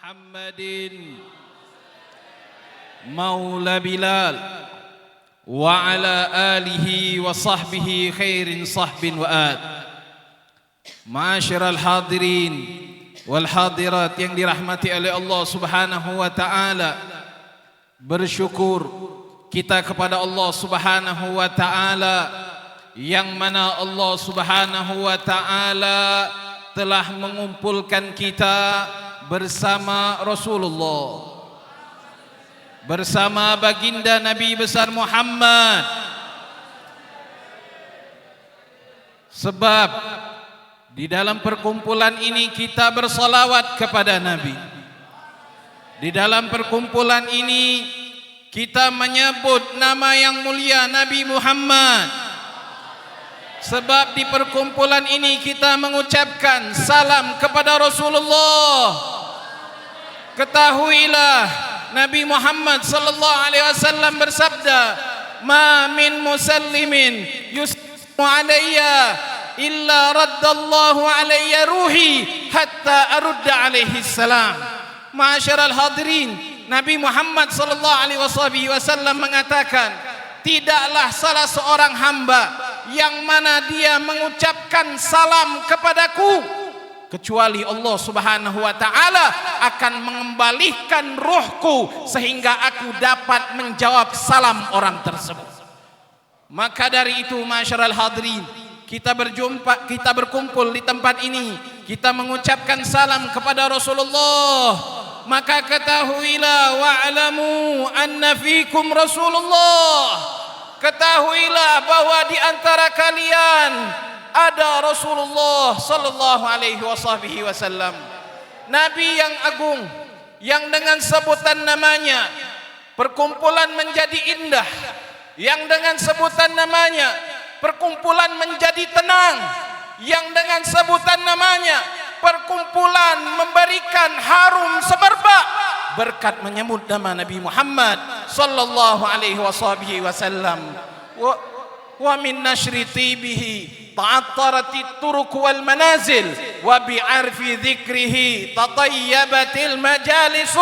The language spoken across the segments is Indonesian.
محمد مولى بلال وعلى آله وصحبه خير صحب وآد. Ma'asyiral hadirin wal hadirat yang dirahmati oleh Allah Subhanahu wa taala, bersyukur kita kepada Allah Subhanahu wa taala yang mana Allah Subhanahu wa taala telah mengumpulkan kita bersama Rasulullah, bersama baginda Nabi besar Muhammad. Sebab di dalam perkumpulan ini kita bersalawat kepada Nabi. Di dalam perkumpulan ini kita menyebut nama yang mulia Nabi Muhammad. Sebab di perkumpulan ini kita mengucapkan salam kepada Rasulullah. Ketahuilah Nabi Muhammad sallallahu alaihi wasallam bersabda, "Ma min musallimin yuslimu alayya illa raddallahu alayya ruhi hatta arudda alaihi salam." Ma'asyiral hadirin, Nabi Muhammad sallallahu alaihi wasallam mengatakan, tidaklah salah seorang hamba yang mana dia mengucapkan salam kepadaku kecuali Allah Subhanahu wa taala akan mengembalikan ruhku sehingga aku dapat menjawab salam orang tersebut. Maka dari itu, ma'asyiral hadirin, kita berjumpa, kita berkumpul di tempat ini, kita mengucapkan salam kepada Rasulullah. Maka ketahuilah wa'lamu anna fikum Rasulullah. Ketahuilah bahwa di antara kalian ada Rasulullah sallallahu alaihi wasallam, Nabi yang agung, yang dengan sebutan namanya perkumpulan menjadi indah, yang dengan sebutan namanya perkumpulan menjadi tenang, yang dengan sebutan namanya perkumpulan memberikan harum semerbak berkat menyebut nama Nabi Muhammad sallallahu alaihi wasallam. Wa min nashri tibihi ta'attaratit turuq wal manazil wa bi'arfi dzikrihi tatayyabatil majalis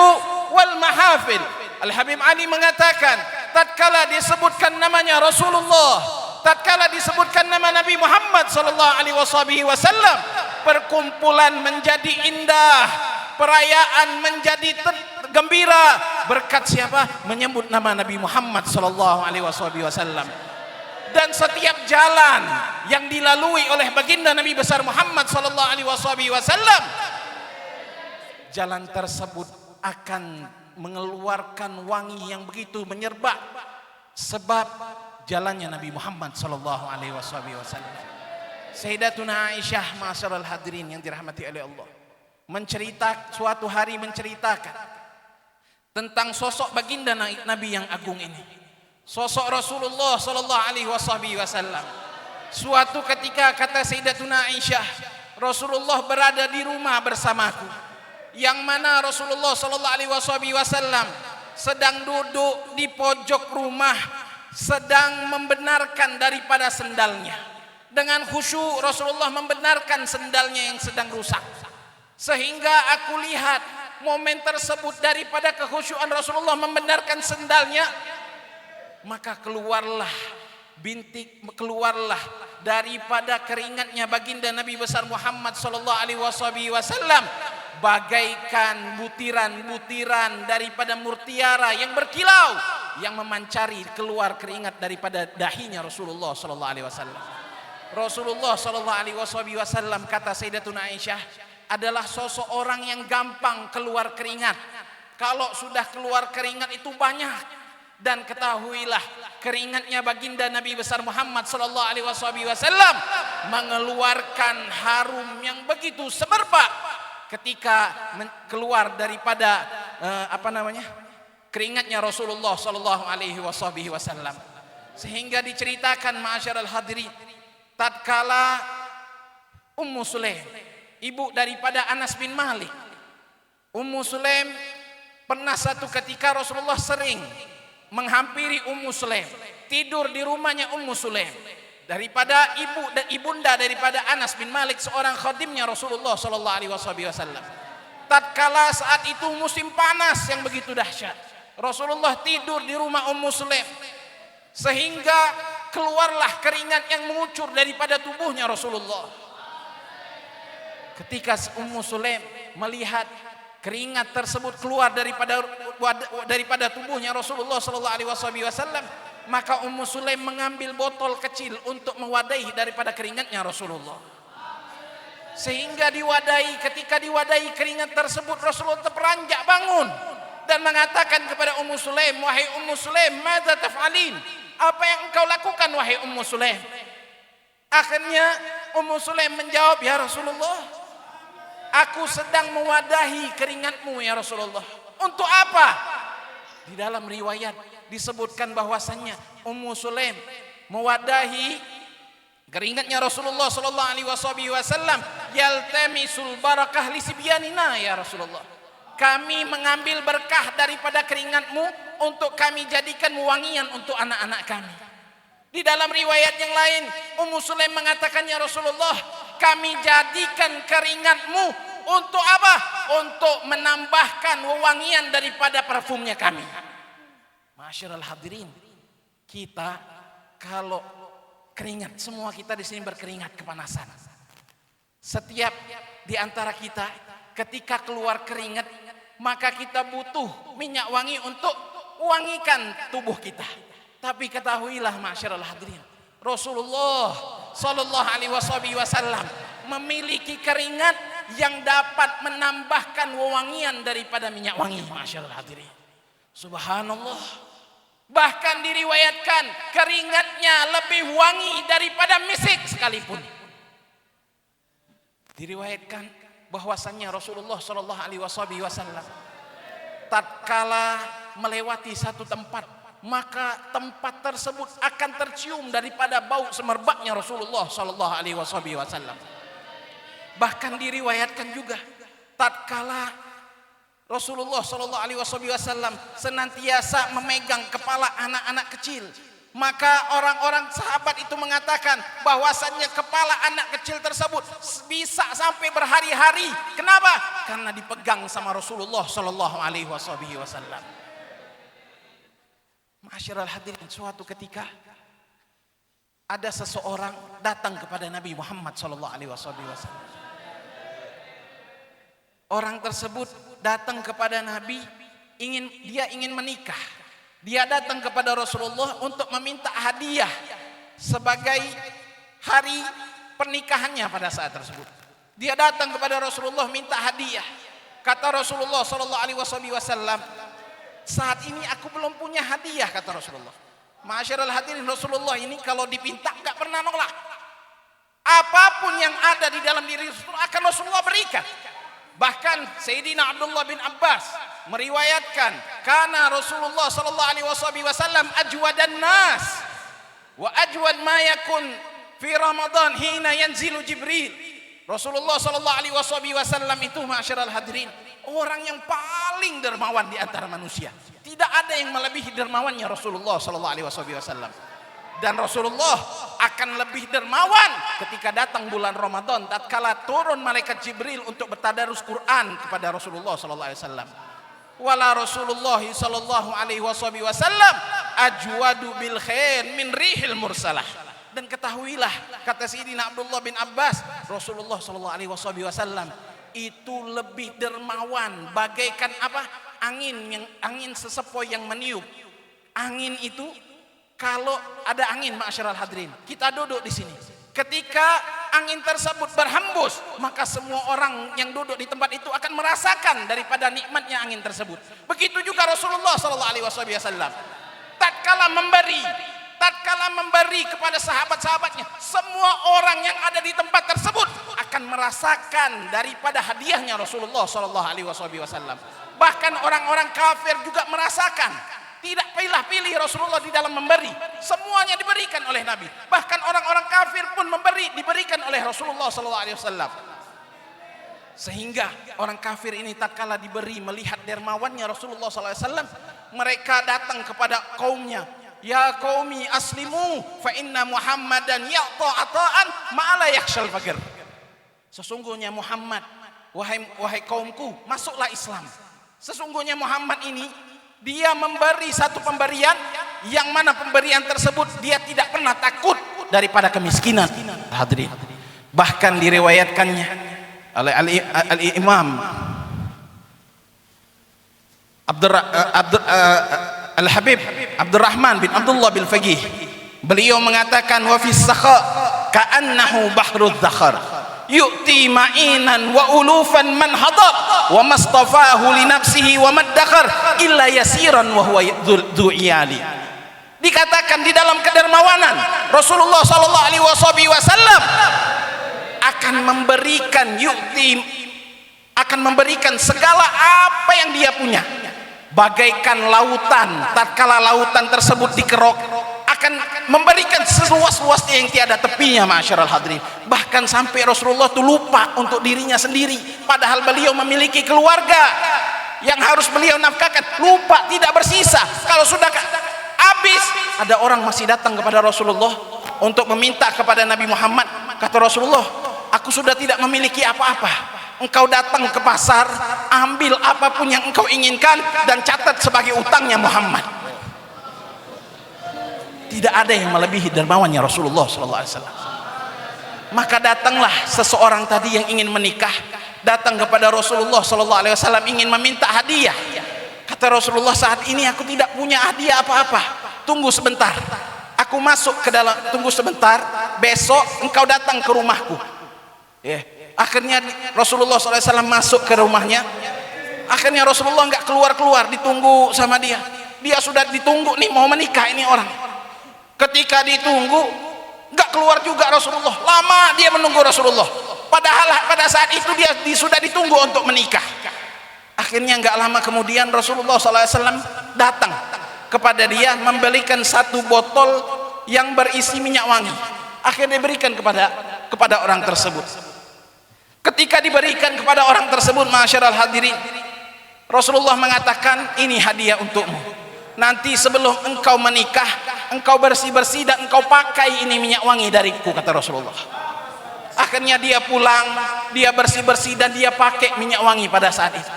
wal mahafil. Al Habib Ali mengatakan, tatkala disebutkan namanya Rasulullah, tatkala disebutkan nama Nabi Muhammad sallallahu alaihi wasallam, perkumpulan menjadi indah, perayaan menjadi gembira berkat siapa? Menyebut nama Nabi Muhammad sallallahu alaihi wasallam. Dan setiap jalan yang dilalui oleh baginda Nabi besar Muhammad sallallahu alaihi wasallam, jalan tersebut akan mengeluarkan wangi yang begitu menyerbak sebab jalannya Nabi Muhammad sallallahu alaihi wasallam. Sayyidatuna Aisyah, ma'asyiral hadirin yang dirahmati oleh Allah, suatu hari menceritakan tentang sosok baginda Nabi yang agung ini, sosok Rasulullah sallallahu alaihi wasallam. Suatu ketika, kata Sayyidatuna Aisyah, Rasulullah berada di rumah bersamaku, yang mana Rasulullah sallallahu alaihi wasallam sedang duduk di pojok rumah, sedang membenarkan daripada sendalnya. Dengan khusyuk Rasulullah membenarkan sendalnya yang sedang rusak. Sehingga aku lihat momen tersebut daripada kekhusyuan Rasulullah membenarkan sendalnya, maka keluarlah daripada keringatnya baginda Nabi besar Muhammad sallallahu alaihi wasallam bagaikan butiran-butiran daripada mutiara yang berkilau yang memancari keluar keringat daripada dahinya Rasulullah sallallahu alaihi wasallam. Rasulullah sallallahu alaihi wasallam, kata Sayyidatuna Aisyah, adalah sosok orang yang gampang keluar keringat. Kalau sudah keluar keringat itu banyak. Dan ketahuilah, keringatnya baginda Nabi besar Muhammad sallallahu alaihi wasallam mengeluarkan harum yang begitu semerbak ketika keluar daripada keringatnya Rasulullah sallallahu alaihi wasallam. Sehingga diceritakan, ma'asyiral hadirin, tatkala Ummu Sulaim, ibu daripada Anas bin Malik, Ummu Sulaim, pernah satu ketika Rasulullah sering menghampiri Ummu Sulaim, tidur di rumahnya Ummu Sulaim, daripada ibunda daripada Anas bin Malik, seorang khadimnya Rasulullah sallallahu alaihi wasallam. tatkala saat itu musim panas yang begitu dahsyat. Rasulullah tidur di rumah Ummu Sulaim sehingga keluarlah keringat yang mengucur daripada tubuhnya Rasulullah. Ketika Ummu Sulaim melihat keringat tersebut keluar daripada tubuhnya Rasulullah sallallahu alaihi wasallam, maka Ummu Sulaim mengambil botol kecil untuk mewadahi daripada keringatnya Rasulullah. Sehingga ketika diwadahi keringat tersebut, Rasulullah terperanjak bangun dan mengatakan kepada Ummu Sulaim, "Wahai Ummu Sulaim, madza taf'alin?" Apa yang engkau lakukan wahai Ummu Sulaim? Akhirnya Ummu Sulaim menjawab, "Ya Rasulullah, aku sedang mewadahi keringatmu ya Rasulullah." Untuk apa? Di dalam riwayat disebutkan bahwasannya Ummu Sulaim mewadahi keringatnya Rasulullah sallallahu alaihi wasallam, "Yaltamisul barakah li sibyanina ya Rasulullah." Kami mengambil berkah daripada keringatmu untuk kami jadikan wangian untuk anak-anak kami. Di dalam riwayat yang lain, Ummu Sulaim mengatakan, "Ya Rasulullah, kami jadikan keringatmu untuk apa? Untuk menambahkan wewangian daripada parfumnya kami." Masyarul hadirin, kita kalau keringat, semua kita di sini berkeringat kepanasan. Setiap di antara kita ketika keluar keringat, maka kita butuh minyak wangi untuk wangikan tubuh kita. Tapi ketahuilah masyarul hadirin, Rasulullah sallallahu alaihi wasallam memiliki keringat yang dapat menambahkan wewangian daripada minyak wangi. Masyarul hadirin, subhanallah. Bahkan diriwayatkan keringatnya lebih wangi daripada misik sekalipun. Diriwayatkan bahwasannya Rasulullah sallallahu alaihi wasallam tatkala melewati satu tempat, maka tempat tersebut akan tercium daripada bau semerbaknya Rasulullah sallallahu alaihi wasallam. Bahkan diriwayatkan juga tatkala Rasulullah sallallahu alaihi wasallam senantiasa memegang kepala anak-anak kecil, maka orang-orang sahabat itu mengatakan bahwasannya kepala anak kecil tersebut bisa sampai berhari-hari. Kenapa? Karena dipegang sama Rasulullah sallallahu alaihi wasallam. Masyarul hadirin, suatu ketika ada seseorang datang kepada Nabi Muhammad sallallahu alaihi wasallam. Orang tersebut datang kepada Nabi, dia ingin menikah. Dia datang kepada Rasulullah untuk meminta hadiah sebagai hari pernikahannya pada saat tersebut. Dia datang kepada Rasulullah minta hadiah. Kata Rasulullah sallallahu alaihi wasallam, "Saat ini aku belum punya hadiah," kata Rasulullah. Masyarul hadirin, Rasulullah ini kalau dipinta enggak pernah nolak. Apapun yang ada di dalam diri Rasulullah akan Rasulullah berikan. Bahkan Sayyidina Abdullah bin Abbas meriwayatkan, "Kana Rasulullah sallallahu alaihi wasallam ajwadan nas wa ajwad ma yakun fi Ramadan hina yanzilu Jibril." Rasulullah sallallahu alaihi wasallam itu masyarul hadirin orang yang paling dermawan di antara manusia. Tidak ada yang melebihi dermawannya Rasulullah sallallahu alaihi wasallam. Dan Rasulullah akan lebih dermawan ketika datang bulan Ramadan tatkala turun malaikat Jibril untuk bertadarus Quran kepada Rasulullah sallallahu alaihi wasallam. Wala Rasulullah sallallahu alaihi wasallam ajwadu bil khair min rihil mursalah. Dan ketahuilah, kata Sayyidina Abdullah bin Abbas, Rasulullah sallallahu alaihi wasallam itu lebih dermawan bagaikan apa? Angin sesepoi yang meniup. Angin itu, kalau ada angin masyarul hadirin, kita duduk di sini. Ketika angin tersebut berhembus, maka semua orang yang duduk di tempat itu akan merasakan daripada nikmatnya angin tersebut. Begitu juga Rasulullah sallallahu alaihi wasallam. Tatkala memberi kepada sahabat-sahabatnya, semua orang yang ada di tempat tersebut akan merasakan daripada hadiahnya Rasulullah sallallahu alaihi wasallam. Bahkan orang-orang kafir juga merasakan. Tidak pilih-pilih Rasulullah di dalam memberi, semuanya diberikan oleh Nabi. Bahkan orang-orang kafir pun diberikan oleh Rasulullah sallallahu alaihi wasallam. Sehingga orang kafir ini tatkala diberi, melihat dermawannya Rasulullah sallallahu alaihi wasallam, mereka datang kepada kaumnya, "Ya qaumi aslimu fa inna Muhammadan ya'ta ata'an ma la yakhshal fakir." Sesungguhnya Muhammad wahai kaumku, masuklah Islam. Sesungguhnya Muhammad ini, dia memberi satu pemberian yang mana pemberian tersebut dia tidak pernah takut daripada kemiskinan. Hadirin, bahkan diriwayatkannya oleh Al-Imam Al-Habib Abdurrahman bin Abdullah bin Faqih, beliau mengatakan wa fis sakha ka'annahu bahrudz zakhar yu'ti ma'inan wa ulufan man hadar wa mastafahu li nafsihi wa maddakhar illa yasiran wa huwa dzu'iyali. Dikatakan di dalam kedermawanan Rasulullah sallallahu alaihi wasallam akan memberikan segala apa yang dia punya, bagaikan lautan. Tatkala lautan tersebut dikerok, akan memberikan seluas-luasnya yang tiada tepinya, ma'asyiral hadirin. Bahkan sampai Rasulullah itu lupa untuk dirinya sendiri, padahal beliau memiliki keluarga yang harus beliau nafkahkan. Lupa, tidak bersisa. Kalau sudah habis, ada orang masih datang kepada Rasulullah untuk meminta kepada Nabi Muhammad. Kata Rasulullah, aku sudah tidak memiliki apa-apa. Engkau datang ke pasar, ambil apapun yang engkau inginkan dan catat sebagai utangnya Muhammad. Tidak ada yang melebihi dermawannya Rasulullah sallallahu alaihi wasallam. Maka datanglah seseorang tadi yang ingin menikah, datang kepada Rasulullah sallallahu alaihi wasallam ingin meminta hadiah. Kata Rasulullah, saat ini aku tidak punya hadiah apa-apa. Tunggu sebentar. Aku masuk ke dalam, tunggu sebentar. Besok engkau datang ke rumahku. Akhirnya Rasulullah SAW masuk ke rumahnya. Akhirnya Rasulullah nggak keluar-keluar, ditunggu sama dia. Dia sudah ditunggu nih, mau menikah ini orang. Ketika ditunggu, nggak keluar juga Rasulullah. Lama dia menunggu Rasulullah. Padahal pada saat itu dia sudah ditunggu untuk menikah. Akhirnya nggak lama kemudian Rasulullah SAW datang kepada dia, membelikan satu botol yang berisi minyak wangi. Akhirnya diberikan kepada orang tersebut. Ketika diberikan kepada orang tersebut, ma'asyiral hadirin, Rasulullah mengatakan, ini hadiah untukmu. Nanti sebelum engkau menikah, engkau bersih-bersih dan engkau pakai ini minyak wangi dariku, kata Rasulullah. Akhirnya dia pulang, dia bersih-bersih dan dia pakai minyak wangi pada saat itu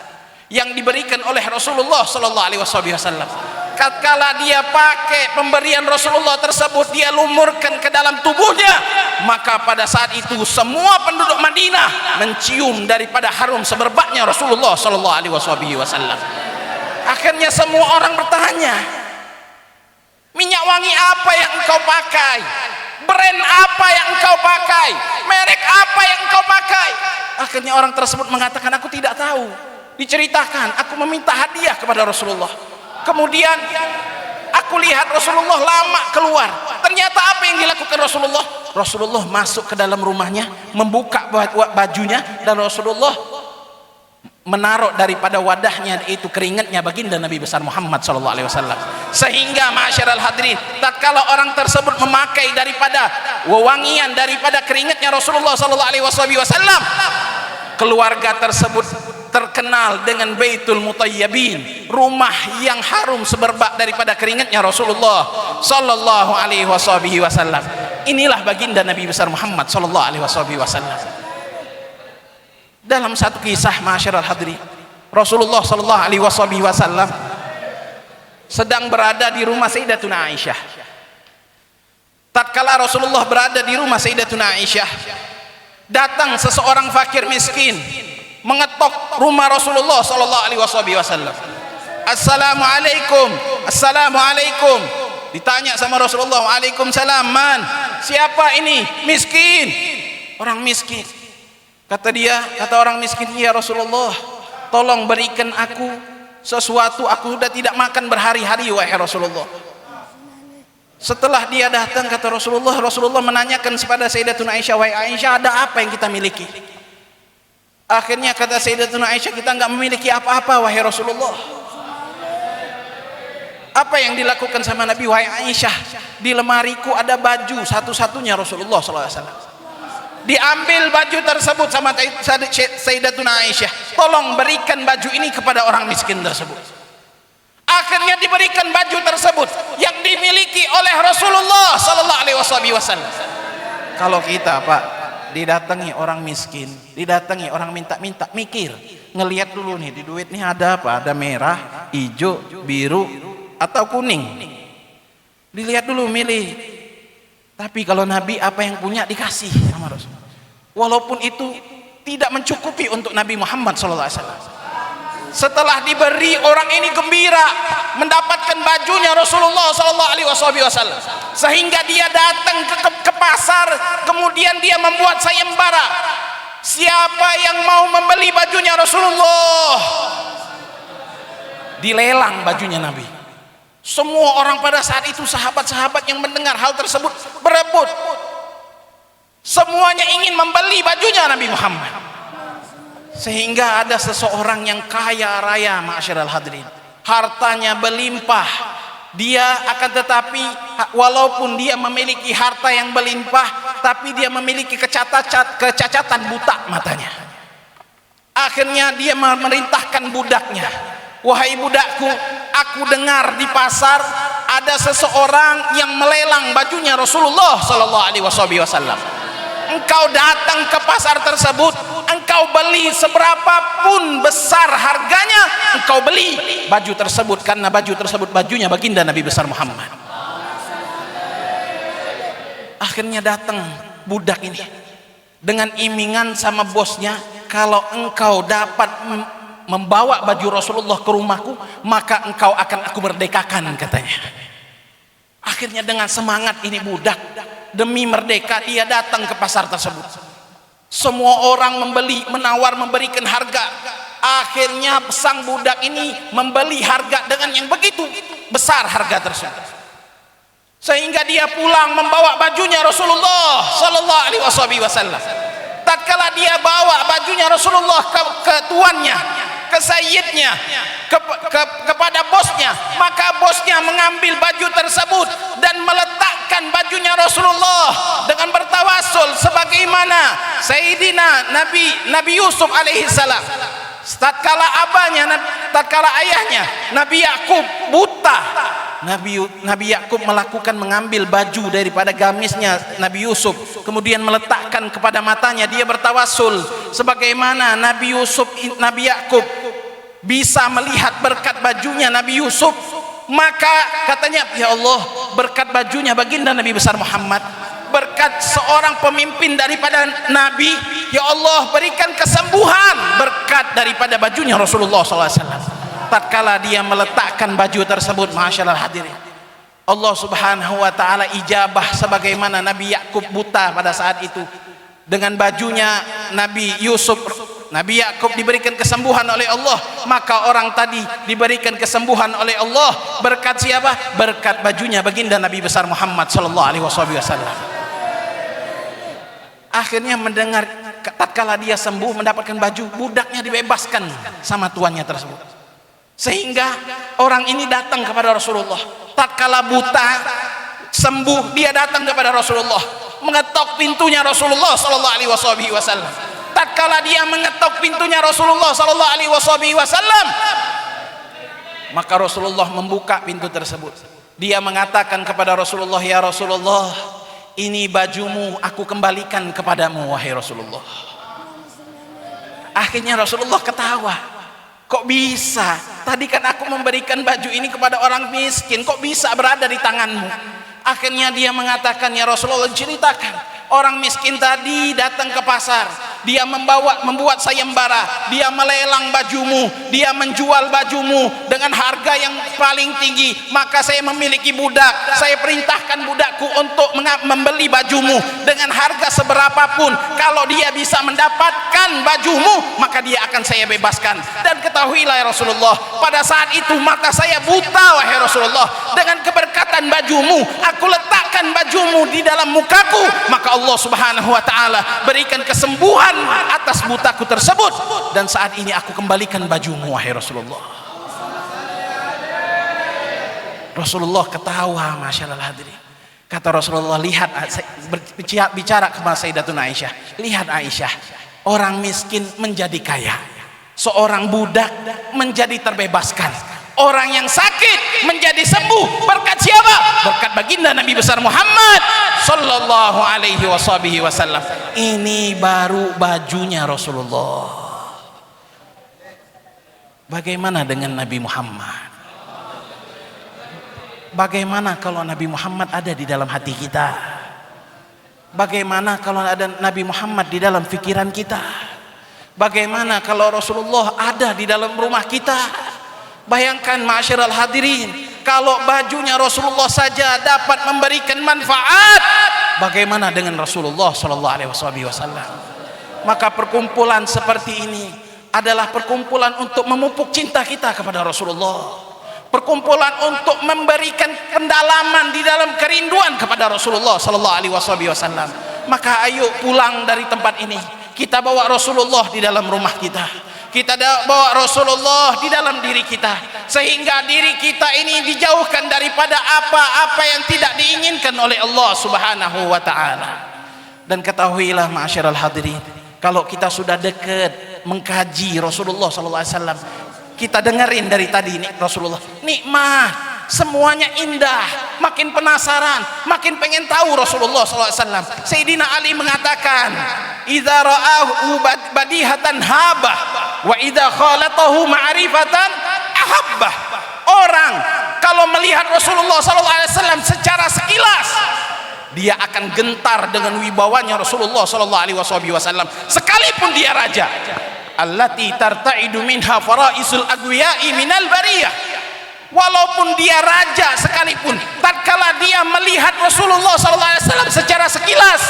yang diberikan oleh Rasulullah sallallahu alaihi wasallam. Tatkala dia pakai pemberian Rasulullah tersebut, dia lumurkan ke dalam tubuhnya, maka pada saat itu semua penduduk Madinah mencium daripada harum semerbaknya Rasulullah sallallahu alaihi wasallam. Akhirnya semua orang bertanya, minyak wangi apa yang engkau pakai? Brand apa yang engkau pakai? Merek apa yang engkau pakai? Akhirnya orang tersebut mengatakan, aku tidak tahu. Diceritakan, aku meminta hadiah kepada Rasulullah. Kemudian aku lihat Rasulullah lama keluar. Ternyata apa yang dilakukan Rasulullah? Rasulullah masuk ke dalam rumahnya, membuka bajunya, dan Rasulullah menaruh daripada wadahnya itu keringatnya baginda Nabi besar Muhammad SAW. Sehingga ma'asyiral hadirin, tatkala orang tersebut memakai daripada wewangian daripada keringatnya Rasulullah SAW, keluarga tersebut terkenal dengan Baitul Mutayyibin, rumah yang harum semerbak daripada keringatnya Rasulullah sallallahu alaihi wasallam. Inilah baginda Nabi besar Muhammad sallallahu alaihi wasallam. Dalam satu kisah, ma'asyiral hadirin, Rasulullah sallallahu alaihi wasallam sedang berada di rumah Sayyidatuna Aisyah. Tatkala Rasulullah berada di rumah Sayyidatuna Aisyah, datang seseorang fakir miskin mengetok rumah Rasulullah sallallahu alaihi wasallam. Assalamualaikum, assalamualaikum. Ditanya sama Rasulullah, waalaikumsalam. Man, siapa ini? Miskin, orang miskin. Kata orang miskin, ya Rasulullah, tolong berikan aku sesuatu, aku sudah tidak makan berhari-hari wahai Rasulullah. Setelah dia datang, kata Rasulullah menanyakan kepada Sayyidatuna Aisyah, wahai Aisyah, ada apa yang kita miliki? Akhirnya kata Sayyidatuna Aisyah, kita enggak memiliki apa-apa wahai Rasulullah. Apa yang dilakukan sama Nabi? Wahai Aisyah, di lemariku ada baju satu-satunya Rasulullah SAW. Diambil baju tersebut sama Sayyidatuna Aisyah, tolong berikan baju ini kepada orang miskin tersebut. Akhirnya diberikan baju tersebut yang dimiliki oleh Rasulullah sallallahu alaihi wasallam. Kalau kita, Pak, didatangi orang miskin, didatangi orang minta-minta, mikir, ngelihat dulu nih di duit nih ada apa? Ada merah, hijau, biru, atau kuning. Dilihat dulu, milih. Tapi kalau Nabi apa yang punya dikasih sama Rasul. Walaupun itu tidak mencukupi untuk Nabi Muhammad SAW. Setelah diberi, orang ini gembira mendapatkan bajunya Rasulullah SAW, sehingga dia datang ke pasar, kemudian dia membuat sayembara. Siapa yang mau membeli bajunya Rasulullah? Dilelang bajunya Nabi. Semua orang pada saat itu, sahabat-sahabat yang mendengar hal tersebut berebut. Semuanya ingin membeli bajunya Nabi Muhammad. Sehingga ada seseorang yang kaya raya, ma'asyiral hadirin, hartanya berlimpah. Dia akan tetapi walaupun dia memiliki harta yang berlimpah, tapi dia memiliki kecacatan buta matanya. Akhirnya dia memerintahkan budaknya, wahai budakku, aku dengar di pasar ada seseorang yang melelang bajunya Rasulullah SAW. Engkau datang ke pasar tersebut, engkau beli seberapapun besar harganya, engkau beli baju tersebut, karena baju tersebut bajunya baginda Nabi besar Muhammad. Akhirnya datang budak ini dengan imingan sama bosnya, kalau engkau dapat membawa baju Rasulullah ke rumahku, maka engkau akan aku merdekakan, katanya. Akhirnya dengan semangat ini budak, demi merdeka dia datang ke pasar tersebut. Semua orang membeli, menawar, memberikan harga. Akhirnya sang budak ini membeli harga dengan yang begitu besar harga tersebut, sehingga dia pulang membawa bajunya Rasulullah sallallahu alaihi wasallam. Tatkala dia bawa bajunya Rasulullah ke tuannya, ke sayyidnya, kepada bosnya, maka bosnya mengambil baju tersebut dan meletakkan bajunya Rasulullah dengan bertawasul sebagaimana Sayyidina Nabi Yusuf alaihi salam. Tatkala ayahnya Nabi Yakub buta, Nabi Yakub mengambil baju daripada gamisnya Nabi Yusuf, kemudian meletakkan kepada matanya. Dia bertawasul sebagaimana Nabi Yakub bisa melihat berkat bajunya Nabi Yusuf, maka katanya, ya Allah, berkat bajunya baginda Nabi besar Muhammad, berkat seorang pemimpin daripada Nabi, ya Allah berikan kesembuhan berkat daripada bajunya Rasulullah SAW. Tatkala dia meletakkan baju tersebut, masyaallah hadirin, Allah Subhanahu wa taala ijabah sebagaimana Nabi Yakub buta pada saat itu. Dengan bajunya Nabi Yakub diberikan kesembuhan oleh Allah, maka orang tadi diberikan kesembuhan oleh Allah berkat siapa? Berkat bajunya baginda Nabi besar Muhammad sallallahu alaihi wasallam. Akhirnya mendengar tatkala dia sembuh mendapatkan baju, budaknya dibebaskan sama tuannya tersebut. Sehingga orang ini datang kepada Rasulullah. Tatkala buta sembuh, dia datang kepada Rasulullah, mengetok pintunya Rasulullah sallallahu alaihi wasallam. Tatkala dia mengetok pintunya Rasulullah sallallahu alaihi wasallam, maka Rasulullah membuka pintu tersebut. Dia mengatakan kepada Rasulullah, ya Rasulullah, ini bajumu, aku kembalikan kepadamu wahai Rasulullah. Akhirnya Rasulullah ketawa, kok bisa? Tadi kan aku memberikan baju ini kepada orang miskin, kok bisa berada di tanganmu? Akhirnya dia mengatakan, ya Rasulullah, ceritakan. Orang miskin tadi datang ke pasar, dia membuat sayembara, dia melelang bajumu, dia menjual bajumu dengan harga yang paling tinggi. Maka saya memiliki budak, saya perintahkan budakku untuk membeli bajumu dengan harga seberapapun. Kalau dia bisa mendapatkan bajumu, maka dia akan saya bebaskan. Dan ketahuilah ya Rasulullah, pada saat itu mata saya buta wahai Rasulullah. Dengan keberkatan bajumu, aku letakkan bajumu di dalam mukaku, maka Allah Subhanahu wa taala berikan kesembuhan atas butaku tersebut, dan saat ini aku kembalikan bajumu wahai Rasulullah. Rasulullah ketawa, masyaallah hadirin. Kata Rasulullah, lihat, bicara kepada Sayyidatuna Aisyah, lihat Aisyah, orang miskin menjadi kaya, seorang budak menjadi terbebaskan, orang yang sakit menjadi sembuh berkat siapa? Berkat baginda Nabi besar Muhammad sallallahu alaihi wasallam. Ini baru bajunya Rasulullah. Bagaimana dengan Nabi Muhammad? Bagaimana kalau Nabi Muhammad ada di dalam hati kita? Bagaimana kalau ada Nabi Muhammad di dalam pikiran kita? Bagaimana kalau Rasulullah ada di dalam rumah kita? Bayangkan ma'asyiral hadirin, kalau bajunya Rasulullah saja dapat memberikan manfaat, bagaimana dengan Rasulullah sallallahu alaihi wasallam? Maka perkumpulan seperti ini adalah perkumpulan untuk memupuk cinta kita kepada Rasulullah. Perkumpulan untuk memberikan pendalaman di dalam kerinduan kepada Rasulullah sallallahu alaihi wasallam. Maka ayo pulang dari tempat ini, kita bawa Rasulullah di dalam rumah kita. Kita bawa Rasulullah di dalam diri kita, sehingga diri kita ini dijauhkan daripada apa-apa yang tidak diinginkan oleh Allah Subhanahu wa taala. Dan ketahuilah ma'asyiral hadirin, kalau kita sudah dekat mengkaji Rasulullah sallallahu alaihi wasallam, kita dengerin dari tadi nih Rasulullah, nikmat, semuanya indah, makin penasaran, makin pengen tahu Rasulullah SAW. Sayyidina Ali mengatakan, idza ra'ahu badihatan habah, wa idza khalatahu ma'rifatan ahabbah. Orang kalau melihat Rasulullah SAW secara sekilas, dia akan gentar dengan wibawanya Rasulullah SAW, sekalipun dia raja. Allati tarta'idu minha fara'isul agwiya'i minal bariyah. Walaupun dia raja sekalipun, tatkala dia melihat Rasulullah SAW secara sekilas,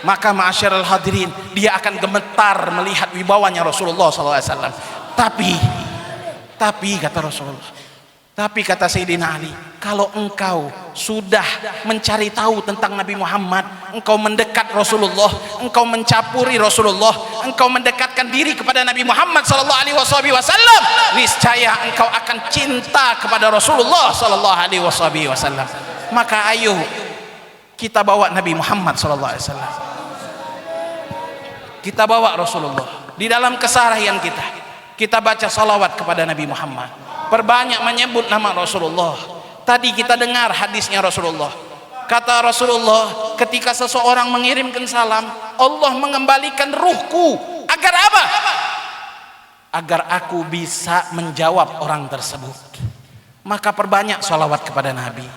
maka ma'asyiral hadirin, dia akan gemetar melihat wibawanya Rasulullah SAW. Tapi kata Rasulullah, tapi kata Sayyidina Ali, kalau engkau sudah mencari tahu tentang Nabi Muhammad, engkau mendekat Rasulullah, engkau mencapuri Rasulullah, engkau mendekatkan diri kepada Nabi Muhammad sallallahu alaihi wasallam, niscaya engkau akan cinta kepada Rasulullah sallallahu alaihi wasallam. Maka ayo kita bawa Nabi Muhammad sallallahu alaihi wasallam. Kita bawa Rasulullah di dalam keseharian kita. Kita baca salawat kepada Nabi Muhammad. Perbanyak menyebut nama Rasulullah. Tadi kita dengar hadisnya Rasulullah. Kata Rasulullah, ketika seseorang mengirimkan salam, Allah mengembalikan ruhku. Agar apa? Agar aku bisa menjawab orang tersebut. Maka perbanyak salawat kepada Nabi.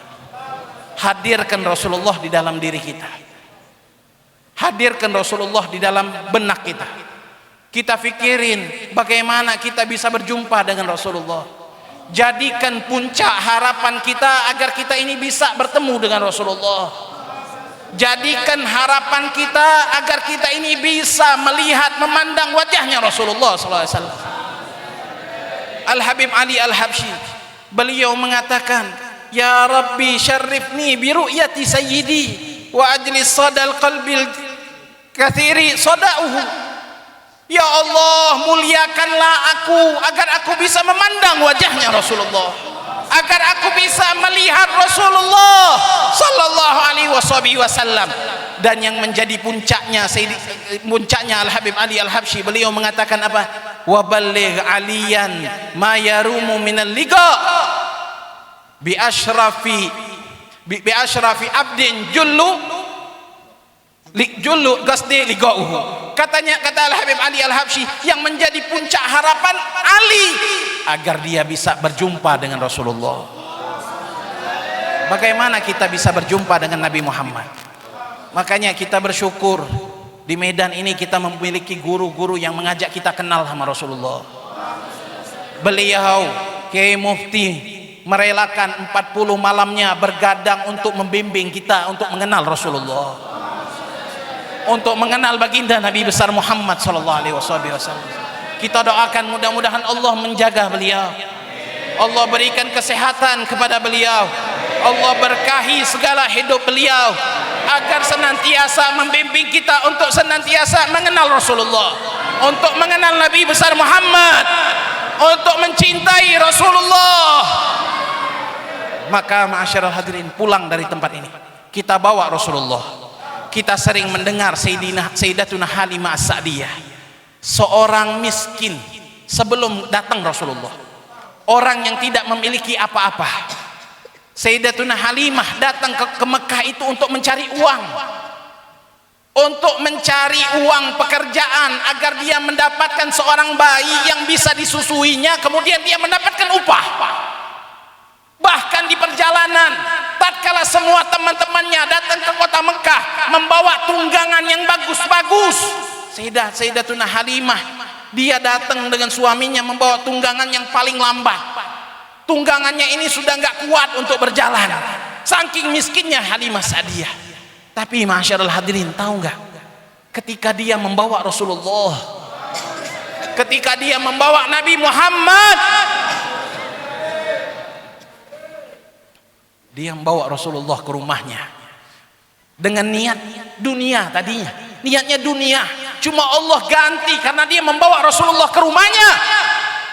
Hadirkan Rasulullah di dalam diri kita. Hadirkan Rasulullah di dalam benak kita. Kita fikirin bagaimana kita bisa berjumpa dengan Rasulullah. Jadikan puncak harapan kita agar kita ini bisa bertemu dengan Rasulullah. Jadikan harapan kita agar kita ini bisa melihat, memandang wajahnya Rasulullah SAW. Al-Habib Ali Al-Habsyi, beliau mengatakan, ya Rabbi syarrifni bi ru'yati sayyidi wa ajlis sadal qalbil kathiri sadauhu. Ya Allah, muliakanlah aku agar aku bisa memandang wajahnya Rasulullah, agar aku bisa melihat Rasulullah sallallahu alaihi wasallam. Dan yang menjadi puncaknya Al-Habib Ali Al-Habsyi, beliau mengatakan apa? Wa balligh aliyan ma yarumu minal liqa bi asyrafi abdin jullu qasdi liqa'uhu. Katanya, kata Al-Habib Ali Al-Habsyi, yang menjadi puncak harapan Ali agar dia bisa berjumpa dengan Rasulullah. Bagaimana kita bisa berjumpa dengan Nabi Muhammad? Makanya kita bersyukur di medan ini kita memiliki guru-guru yang mengajak kita kenal sama Rasulullah. Beliau Kiai Mufti merelakan 40 malamnya bergadang untuk membimbing kita untuk mengenal Rasulullah, untuk mengenal baginda Nabi besar Muhammad sallallahu alaihi wasallam. Kita doakan mudah-mudahan Allah menjaga beliau, Allah berikan kesehatan kepada beliau, Allah berkahi segala hidup beliau, agar senantiasa membimbing kita untuk senantiasa mengenal Rasulullah, untuk mengenal Nabi besar Muhammad, untuk mencintai Rasulullah. Maka ma'asyiral hadirin, pulang dari tempat ini kita bawa Rasulullah. Kita sering mendengar Sayyidatuna Halimah As-Sa'diyah, seorang miskin sebelum datang Rasulullah, orang yang tidak memiliki apa-apa. Sayyidatuna Halimah datang ke Mekah itu untuk mencari uang, untuk mencari uang pekerjaan agar dia mendapatkan seorang bayi yang bisa disusuinya, kemudian dia mendapatkan upah. Bahkan di perjalanan, tatkala semua teman-temannya datang ke kota Mekah membawa tunggangan yang bagus-bagus, Sayyidatuna Halimah, dia datang dengan suaminya membawa tunggangan yang paling lambat. Tunggangannya ini sudah nggak kuat untuk berjalan, saking miskinnya Halimah Sa'diyah. Tapi masyarul hadirin, tahu nggak, ketika dia membawa Rasulullah, ketika dia membawa Nabi Muhammad, dia membawa Rasulullah ke rumahnya dengan niat dunia. Tadinya niatnya dunia, cuma Allah ganti karena dia membawa Rasulullah ke rumahnya.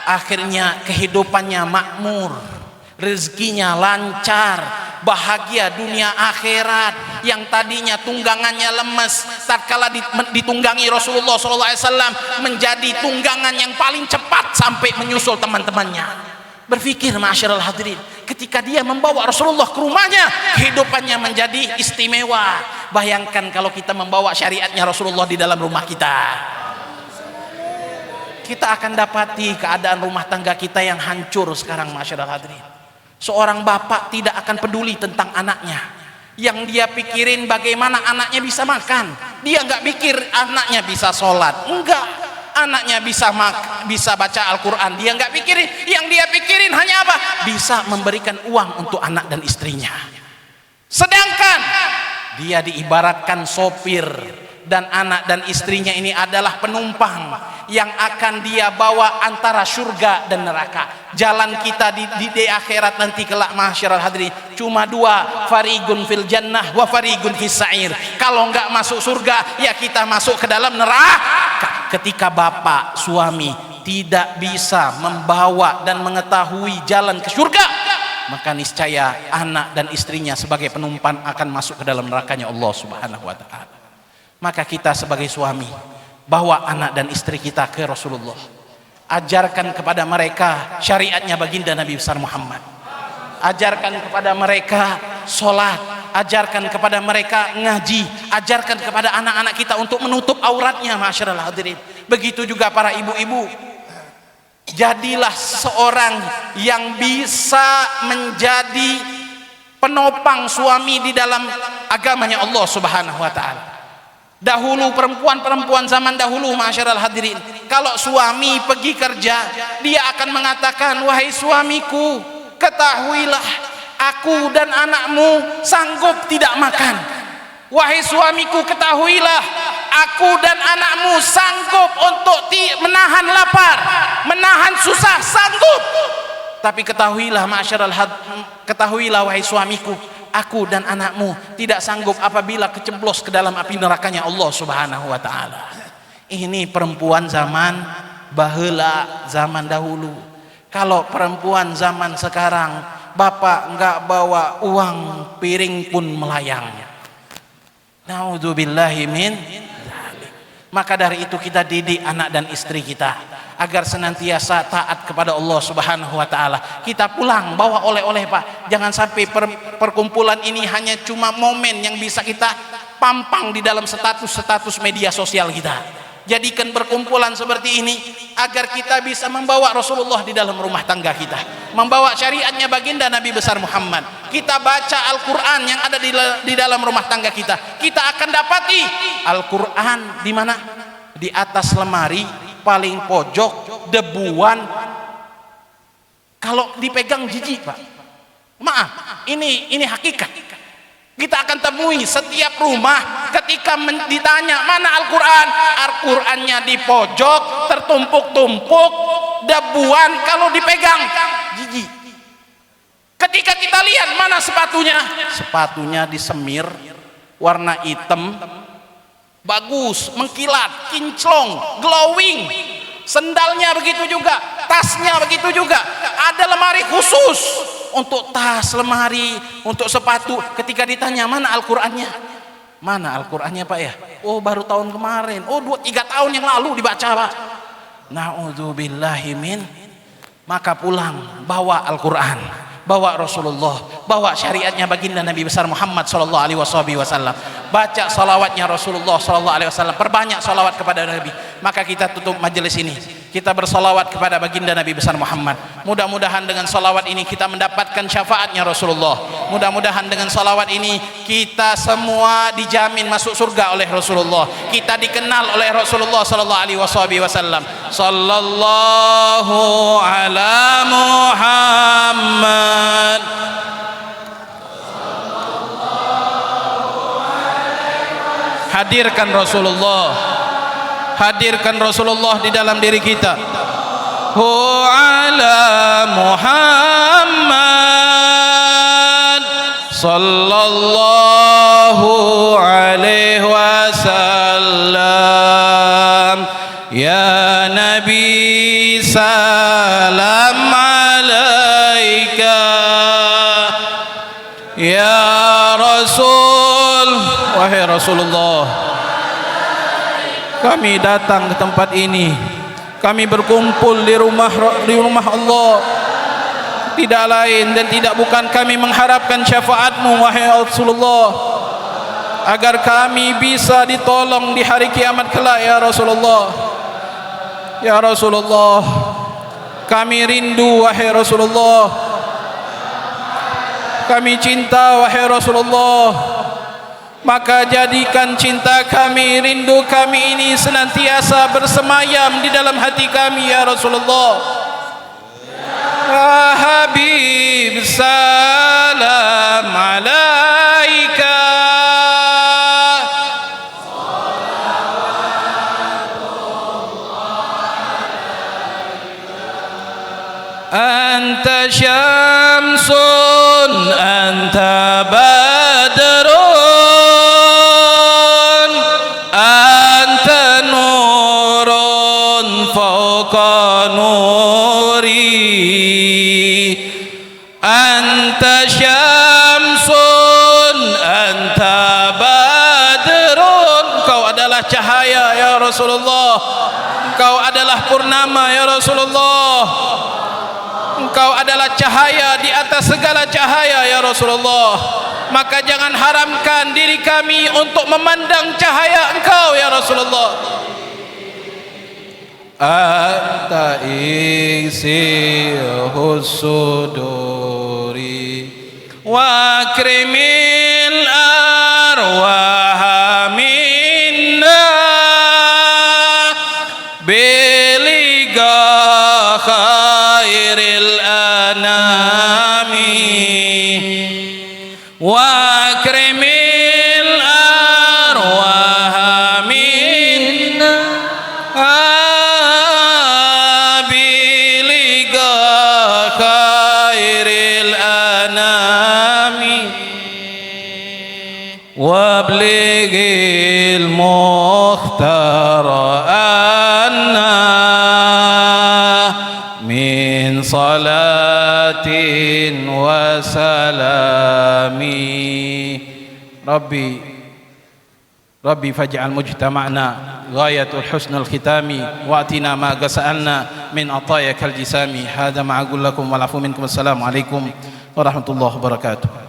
Akhirnya kehidupannya makmur, rezekinya lancar, bahagia dunia akhirat. Yang tadinya tunggangannya lemes, tatkala ditunggangi Rasulullah SAW menjadi tunggangan yang paling cepat sampai menyusul teman-temannya. Berpikir masyarul hadirin, ketika dia membawa Rasulullah ke rumahnya, kehidupannya menjadi istimewa. Bayangkan kalau kita membawa syariatnya Rasulullah di dalam rumah kita, kita akan dapati keadaan rumah tangga kita yang hancur sekarang masyarul hadirin. Seorang bapak tidak akan peduli tentang anaknya. Yang dia pikirin bagaimana anaknya bisa makan. Dia nggak pikir anaknya bisa sholat, enggak. Anaknya bisa baca Al-Quran, dia nggak pikirin. Yang dia pikirin hanya apa? Bisa memberikan uang untuk anak dan istrinya. Sedangkan dia diibaratkan sopir, dan anak dan istrinya ini adalah penumpang yang akan dia bawa antara surga dan neraka. Jalan kita di akhirat nanti kelak masyarul hadirin cuma dua, farigun fil jannah wa farigun fis sa'ir. Kalau enggak masuk surga, ya kita masuk ke dalam neraka. Ketika bapak suami tidak bisa membawa dan mengetahui jalan ke surga, maka niscaya anak dan istrinya sebagai penumpang akan masuk ke dalam nerakanya Allah Subhanahu wa ta'ala. Maka kita sebagai suami, bawa anak dan istri kita ke Rasulullah, ajarkan kepada mereka syariatnya baginda Nabi besar Muhammad, ajarkan kepada mereka sholat, ajarkan kepada mereka ngaji, ajarkan kepada anak-anak kita untuk menutup auratnya masyarul hadirin. Begitu juga para ibu-ibu, jadilah seorang yang bisa menjadi penopang suami di dalam agamanya Allah Subhanahu wa ta'ala. Dahulu perempuan-perempuan zaman dahulu masyarul hadirin, kalau suami pergi kerja, dia akan mengatakan, wahai suamiku, ketahuilah aku dan anakmu sanggup tidak makan. Wahai suamiku, ketahuilah aku dan anakmu sanggup untuk menahan lapar, menahan susah, sanggup. Tapi ketahuilah ketahuilah wahai suamiku, aku dan anakmu tidak sanggup apabila keceblos ke dalam api nerakanya Allah Subhanahu wa ta'ala. Ini perempuan zaman baheula, zaman dahulu. Kalau perempuan zaman sekarang, bapak enggak bawa uang, piring pun melayang. Naudzubillahi min dzalik. Maka dari itu kita didik anak dan istri kita agar senantiasa taat kepada Allah Subhanahu wa ta'ala. Kita pulang bawa oleh-oleh, Pak. Jangan sampai perkumpulan ini hanya cuma momen yang bisa kita pampang di dalam status media sosial kita. Jadikan berkumpulan seperti ini agar kita bisa membawa Rasulullah di dalam rumah tangga kita, membawa syariatnya baginda Nabi besar Muhammad. Kita baca Al-Quran yang ada di dalam rumah tangga kita. Kita akan dapati Al-Quran di mana? Di atas lemari paling pojok, debuan. Kalau dipegang jijik, Pak. Maaf, ini hakikat. Kita akan temui setiap rumah ketika ditanya mana Al-Quran, Al-Qurannya di pojok, tertumpuk-tumpuk, debuan. Kalau dipegang jijik. Ketika kita lihat mana sepatunya disemir warna hitam, bagus, mengkilat, kinclong, glowing. Sendalnya begitu juga, tasnya begitu juga. Ada lemari khusus untuk tas, lemari untuk sepatu. Ketika ditanya mana Al-Qurannya, mana Al-Qurannya, Pak, ya? Oh, baru tahun kemarin. Oh, 2-3 tahun yang lalu dibaca, Pak. Na'udzubillahi min. Maka pulang bawa Al-Quran, bawa Rasulullah, bawa syariatnya baginda Nabi besar Muhammad sallallahu alaihi wasallam, baca salawatnya Rasulullah sallallahu alaihi wasallam, perbanyak salawat kepada Nabi. Maka kita tutup majelis ini, kita bersalawat kepada baginda Nabi besar Muhammad. Mudah-mudahan dengan salawat ini kita mendapatkan syafaatnya Rasulullah. Mudah-mudahan dengan salawat ini kita semua dijamin masuk surga oleh Rasulullah, kita dikenal oleh Rasulullah sallallahu alaihi wasallam. Sallallahu ala Muhammad. Hadirkan Rasulullah, hadirkan Rasulullah di dalam diri kita. Hu ala Muhammad sallallahu alaihi wasallam. Ya Nabi salam alaika, ya Rasul. Wahai Rasulullah, kami datang ke tempat ini, kami berkumpul di rumah Allah, tidak lain dan tidak bukan kami mengharapkan syafaatmu wahai Rasulullah, agar kami bisa ditolong di hari kiamat kelak ya Rasulullah. Ya Rasulullah, kami rindu wahai Rasulullah, kami cinta wahai Rasulullah. Maka jadikan cinta kami, rindu kami ini senantiasa bersemayam di dalam hati kami ya Rasulullah. Ya Habib salam alaika, anta syamsun anta badrun anta nurun fawqa nuri, anta syamsun anta badrun. Kau adalah cahaya ya Rasulullah, Engkau adalah purnama ya Rasulullah, Engkau adalah cahaya di atas segala cahaya ya Rasulullah. Maka jangan haramkan diri kami untuk memandang cahaya Engkau ya Rasulullah. Anta isihus suduri wa akrimil arwaha minna biliga khairil anami wa akrimil arwaha minna biliga khairil anami wa blighil mukhtara anna min salatin wa salami. Rabbi faj'al mujtama'na ghayatul husnul khitami wa atina ma gasa'alna min atayakal jisami. Hadha ma'aqullakum wal afu minkum. Assalamu alaikum warahmatullahi wabarakatuh.